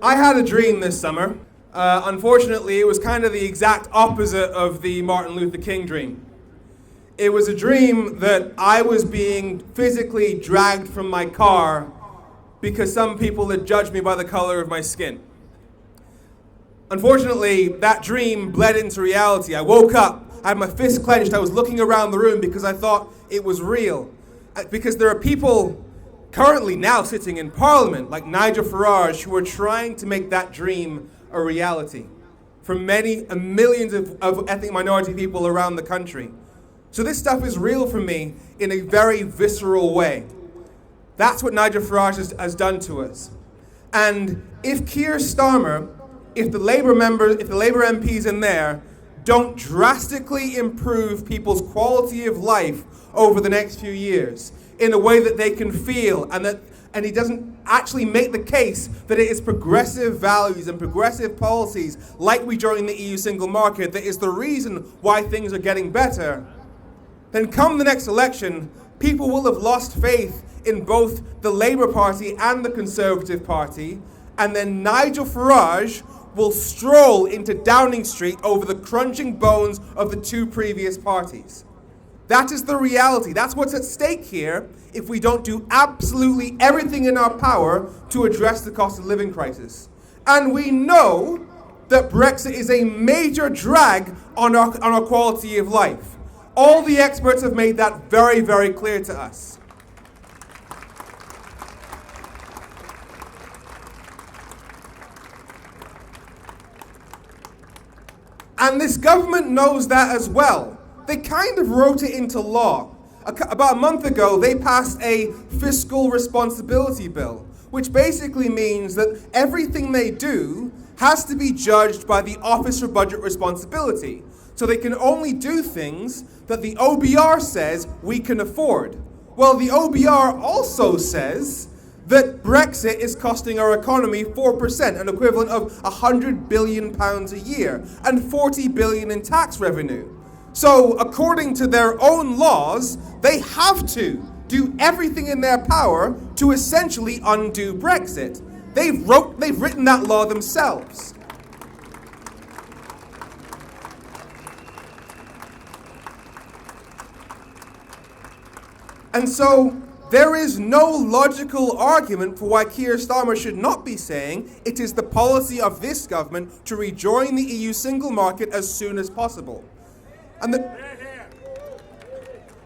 I had a dream this summer. Unfortunately, it was kind of the exact opposite of the Martin Luther King dream. It was a dream that I was being physically dragged from my car because some people had judged me by the color of my skin. Unfortunately, that dream bled into reality. I woke up, I had my fist clenched, I was looking around the room because I thought it was real. Because there are people currently now sitting in Parliament, like Nigel Farage, who are trying to make that dream a reality for many millions of ethnic minority people around the country. So this stuff is real for me in a very visceral way. That's what Nigel Farage has done to us. And if Keir Starmer, if the Labour MPs in there don't drastically improve people's quality of life over the next few years in a way that they can feel, and he doesn't actually make the case that it is progressive values and progressive policies like Rejoin the EU single market that is the reason why things are getting better, then come the next election, people will have lost faith in both the Labour Party and the Conservative Party, and then Nigel Farage will stroll into Downing Street over the crunching bones of the two previous parties. That is the reality. That's what's at stake here if we don't do absolutely everything in our power to address the cost of living crisis. And we know that Brexit is a major drag on our quality of life. All the experts have made that very, very clear to us. And this government knows that as well. They kind of wrote it into law. About a month ago, they passed a fiscal responsibility bill, which basically means that everything they do has to be judged by the Office for Budget Responsibility. So they can only do things that the OBR says we can afford. Well, the OBR also says that Brexit is costing our economy 4%, an equivalent of £100 billion a year, and $40 billion in tax revenue. So, according to their own laws, they have to do everything in their power to essentially undo Brexit. They've written that law themselves. And so, there is no logical argument for why Keir Starmer should not be saying it is the policy of this government to rejoin the EU single market as soon as possible.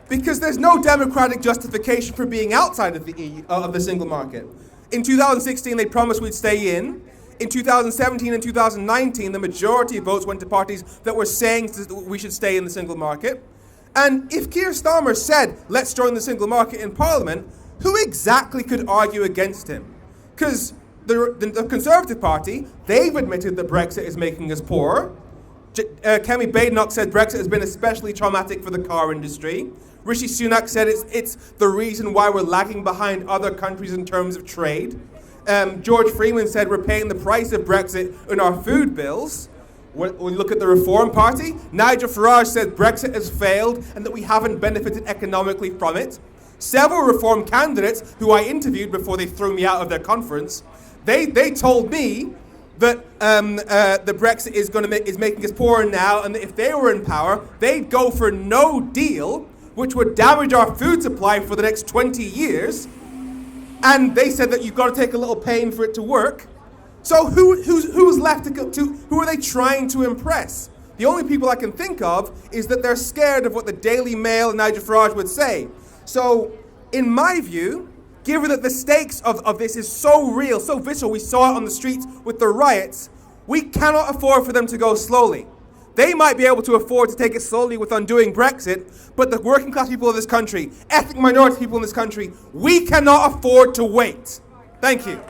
Because there's no democratic justification for being outside of the EU, of the single market. In 2016, they promised we'd stay in. In 2017 and 2019, the majority of votes went to parties that were saying we should stay in the single market. And if Keir Starmer said, let's join the single market in Parliament, who exactly could argue against him? Because the Conservative Party, they've admitted that Brexit is making us poorer. Kemi Badenoch said Brexit has been especially traumatic for the car industry. Rishi Sunak said it's the reason why we're lagging behind other countries in terms of trade. George Freeman said we're paying the price of Brexit in our food bills. When we look at the Reform Party, Nigel Farage said Brexit has failed and that we haven't benefited economically from it. Several Reform candidates who I interviewed before they threw me out of their conference, they told me that the Brexit is making us poorer now, and that if they were in power, they'd go for no deal, which would damage our food supply for the next 20 years. And they said that you've got to take a little pain for it to work. So who's left who are they trying to impress? The only people I can think of is that they're scared of what the Daily Mail and Nigel Farage would say. So, in my view, given that the stakes of this is so real, so visceral, we saw it on the streets with the riots, we cannot afford for them to go slowly. They might be able to afford to take it slowly with undoing Brexit, but the working class people of this country, ethnic minority people in this country, we cannot afford to wait. Thank you.